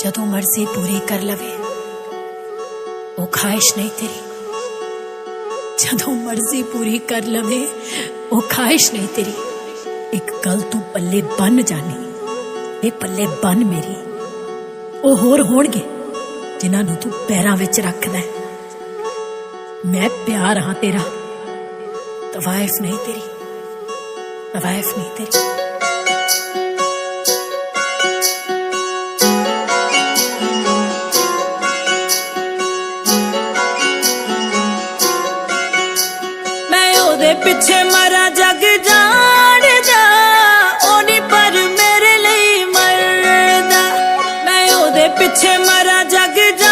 जदों मर्जी पूरी कर लवे वो ख्वाहिश नहीं तेरी। जदों मर्जी पूरी कर लवे वो ख्वाहिश नहीं तेरी। एक गल तू पल्ले बन जानी, ये पल्ले बन मेरी। वो होर होणगे जिन्हां नूं तू पैरां विच रखदा है। मैं प्यार हाँ तेरा, तवाइफ नहीं तेरी, तवाइफ नहीं तेरी। पिछे मरा जग जान दा ओनी पर मेरे लिए मरदा। मैं ओदे पिछे मरा जग जान